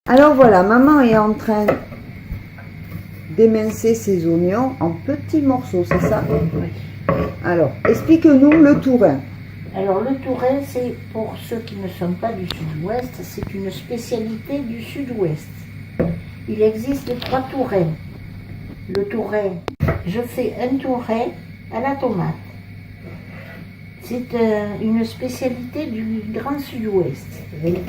Alors voilà, maman est en train d'émincer ses oignons en petits morceaux, c'est ça? Oui. Alors, explique-nous le tourin. Alors le tourin, c'est pour ceux qui ne sont pas du sud-ouest, c'est une spécialité du sud-ouest. Il existe 3 tourins. Le tourin, je fais un tourin à la tomate. C'est une spécialité du grand sud-ouest.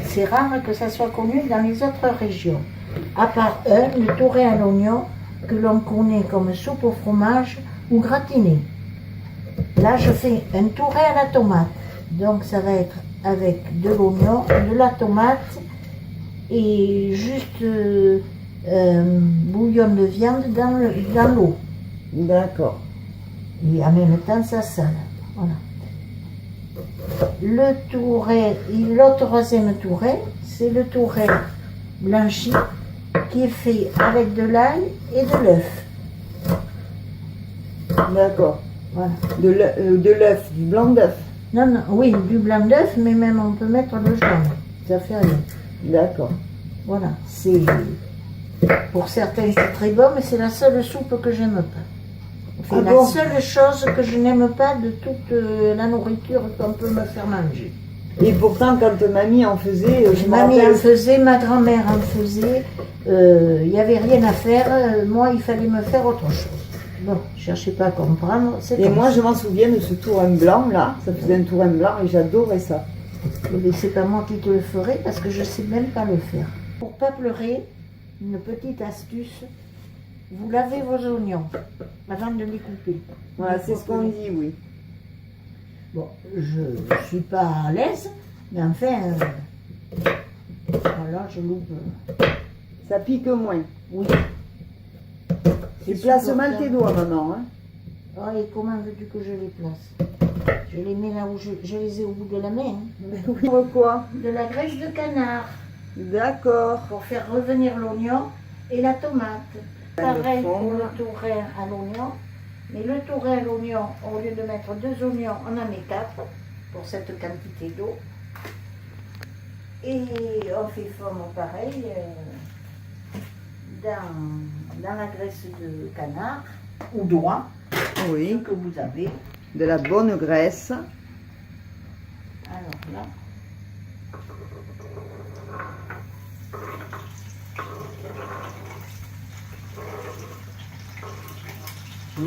C'est rare que ça soit connu dans les autres régions. À part le tourin à l'oignon, que l'on connaît comme soupe au fromage ou gratiné. Là, je fais un tourin à la tomate. Donc, ça va être avec de l'oignon, de la tomate et juste bouillon de viande dans l'eau. D'accord. Et en même temps, ça sale. Voilà. Le tourin, le troisième tourin, c'est le tourin blanchi qui est fait avec de l'ail et de l'œuf. D'accord. Voilà. De l'œuf, du blanc d'œuf. Non, non, oui, du blanc d'œuf, mais même on peut mettre le jaune. Ça fait rien. D'accord. Voilà. C'est pour certains c'est très bon, mais c'est la seule soupe que j'aime pas. C'est la seule chose que je n'aime pas de toute la nourriture qu'on peut me faire manger. Et pourtant, quand mamie en faisait, Mamie en faisait, ma grand-mère en faisait, il n'y avait rien à faire, moi il fallait me faire autre chose. Bon, je cherchais pas à comprendre. Et moi je m'en souviens de ce tourin blanc là, ça faisait un tourin blanc et j'adorais ça. Mais c'est pas moi qui te le ferai parce que je sais même pas le faire. Pour pas pleurer, une petite astuce, vous lavez vos oignons avant de les couper. Voilà, c'est ce qu'on dit, oui. Bon, je suis pas à l'aise, mais enfin, voilà, je loupe. Ça pique moins. Oui. Tu places mal tes doigts, maman. Hein? Oh, et comment veux-tu que je les place? Je les mets là où je les ai au bout de la main. Mais oui. Pourquoi? De la graisse de canard. D'accord. Pour faire revenir l'oignon et la tomate. Pareil pour le tourin à l'oignon. Mais le tourin à l'oignon, au lieu de mettre 2 oignons, on en met 4 pour cette quantité d'eau. Et on fait fondre pareil dans la graisse de canard ou d'oie, oui, que vous avez. De la bonne graisse. Alors là.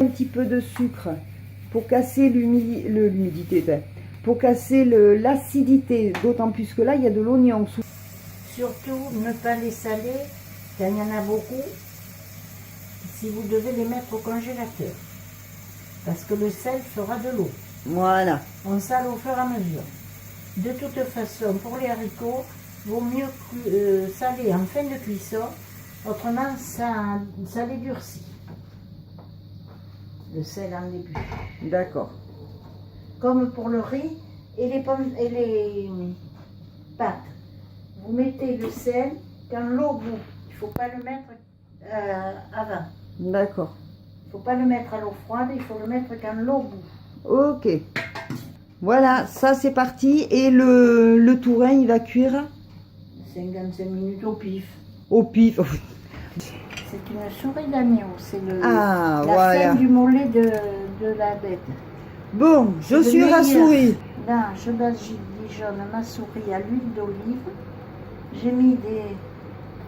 Un petit peu de sucre pour casser l'humidité, pour casser l'acidité, d'autant plus que là il y a de l'oignon. Surtout ne pas les saler quand il y en a beaucoup, si vous devez les mettre au congélateur, parce que le sel fera de l'eau. Voilà. On sale au fur et à mesure. De toute façon, pour les haricots, vaut mieux saler en fin de cuisson, autrement ça les durcit. Le sel en début. D'accord. Comme pour le riz et les pâtes. Vous mettez le sel quand l'eau bout. Il ne faut pas le mettre avant. D'accord. Il ne faut pas le mettre à l'eau froide, il faut le mettre quand l'eau bout. Ok. Voilà, ça c'est parti. Et le tourin, il va cuire 55 minutes au pif. Au pif. C'est une souris d'agneau, c'est la voilà. Fin du mollet de la bête. Bon, je suis rassurée. Là, je badigeonne ma souris à l'huile d'olive. J'ai mis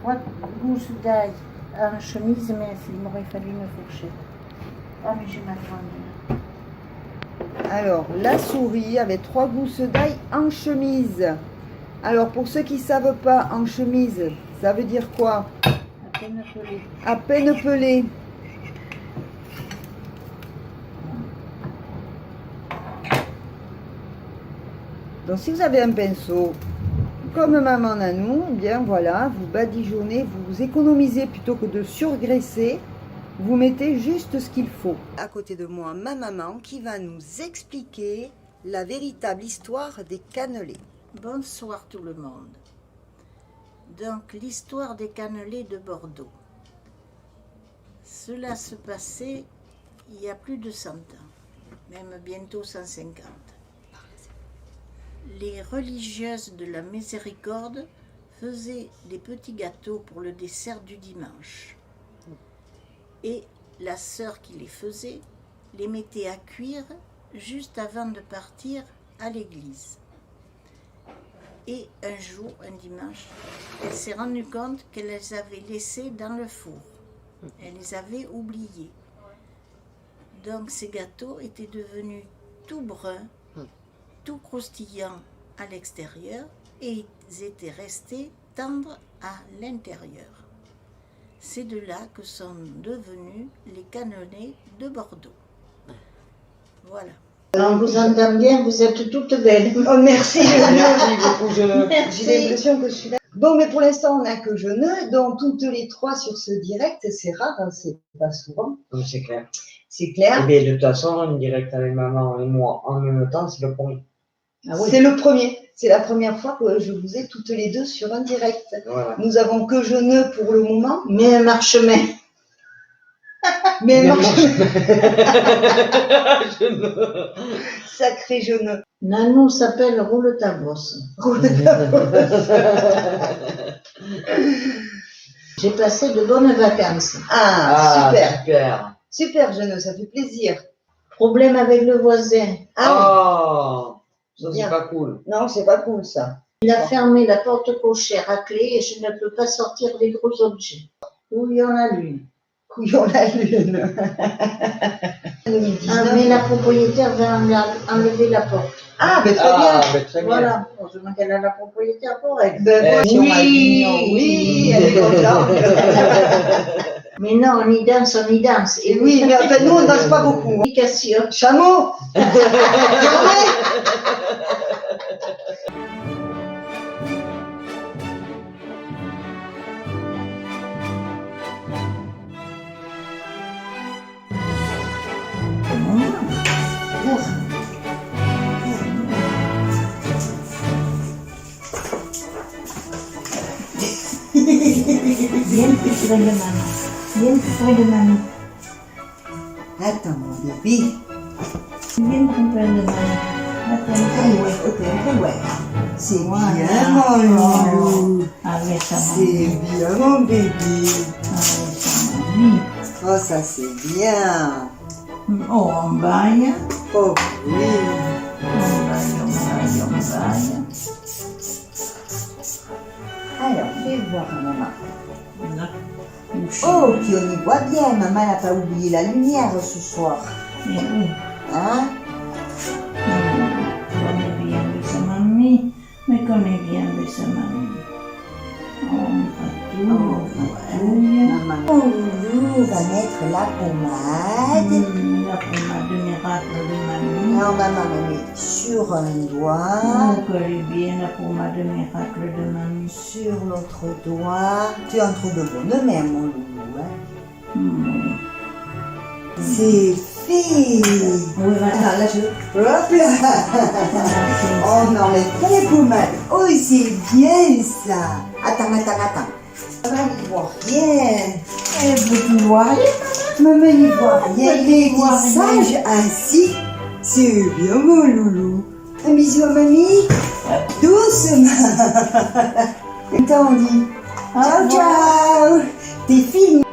3 gousses d'ail en chemise, mais il m'aurait fallu une fourchette. Ah, mais j'ai ma grande. Alors, la souris avec 3 gousses d'ail en chemise. Alors, pour ceux qui ne savent pas, en chemise, ça veut dire quoi? À peine pelée. À peine pelée. Donc, si vous avez un pinceau, comme maman Nanou, eh bien voilà, vous badigeonnez, vous économisez plutôt que de surgraisser. Vous mettez juste ce qu'il faut. À côté de moi, ma maman qui va nous expliquer la véritable histoire des cannelés. Bonsoir tout le monde. Donc, l'histoire des cannelés de Bordeaux. Cela se passait il y a plus de 100 ans, même bientôt 150. Les religieuses de la Miséricorde faisait des petits gâteaux pour le dessert du dimanche. Et la sœur qui les faisait les mettait à cuire juste avant de partir à l'église. Et un jour, un dimanche, elle s'est rendue compte qu'elle les avait laissés dans le four. Elle les avait oubliés. Donc ces gâteaux étaient devenus tout bruns, tout croustillants à l'extérieur, et ils étaient restés tendres à l'intérieur. C'est de là que sont devenus les canonnées de Bordeaux. Voilà. On vous entend bien, vous êtes toutes belles. Oh, merci, Merci beaucoup, Jeune. J'ai l'impression que je suis là. Bon, mais pour l'instant, on n'a que Jeune, donc toutes les trois sur ce direct, c'est rare, hein, c'est pas souvent. Oui, c'est clair. C'est clair. Et bien, de toute façon, un direct avec maman et moi en même temps, c'est le premier. Ah oui. C'est le premier. C'est la première fois que je vous ai toutes les deux sur un direct. Voilà. Nous avons que Jeune pour le moment. Mais un marchemin. Mais marche... Jeune. Sacré Jeune. Nanou s'appelle Roule ta bosse. J'ai passé de bonnes vacances. Ah, super. Super. Super Jeune, ça fait plaisir. Problème avec le voisin. Oh, ça c'est Bien. pas cool. Non, c'est pas cool ça. Il a fermé la porte cochère à clé et je ne peux pas sortir les gros objets. Couillon la lune. Couillon la lune. Ah, mais la propriétaire va enlever la porte. Ah, mais très bien. Ben, très bien. Voilà, heureusement qu'elle a la propriétaire pour elle. Ben, Si on a oui, elle est contente. Mais non, on y danse, on y danse. Et oui, mais enfin, nous, on danse pas beaucoup. Communication. Chameau. Bien plus près de maman. Bien plus près de maman. Attends, mon bébé. Bien plus près de maman. Attends, Ouais, ok, ouais. C'est Voilà. bien, mon loulou. avec sa maman. C'est bien, mon bébé. Avec sa mamie. Oh, ça, c'est bien. Oh, on baille. Oh, oui. On baille, on baille, on baille. Alors, fais voir, maman. Là. Oh, puis on y voit bien. Maman n'a pas oublié la lumière ce soir. Mais oui. Hein? Connais bien de sa mamie, mais connais bien de sa mamie. On va tout, Maman. Oh, Loulou va mettre la pommade. La pommade de miracle de mamie. Alors, maman me met sur un doigt, On connaît bien la pommade de miracle de mamie. sur l'autre doigt. Tu es entre de bonnes mains, mon loulou. Hein? C'est fait. Oui, voilà. Ah, là, hop là. Oh, on n'enlève pas la pommade. Oh, c'est bien ça. Attends. Maman n'y voit rien. Elle veut tout voir. Maman n'y voit rien. Il est Voir rien. sage ainsi. C'est bien, mon loulou. Un bisou à mamie. Doucement. Attends, on dit. Ciao, ciao. T'es filmé.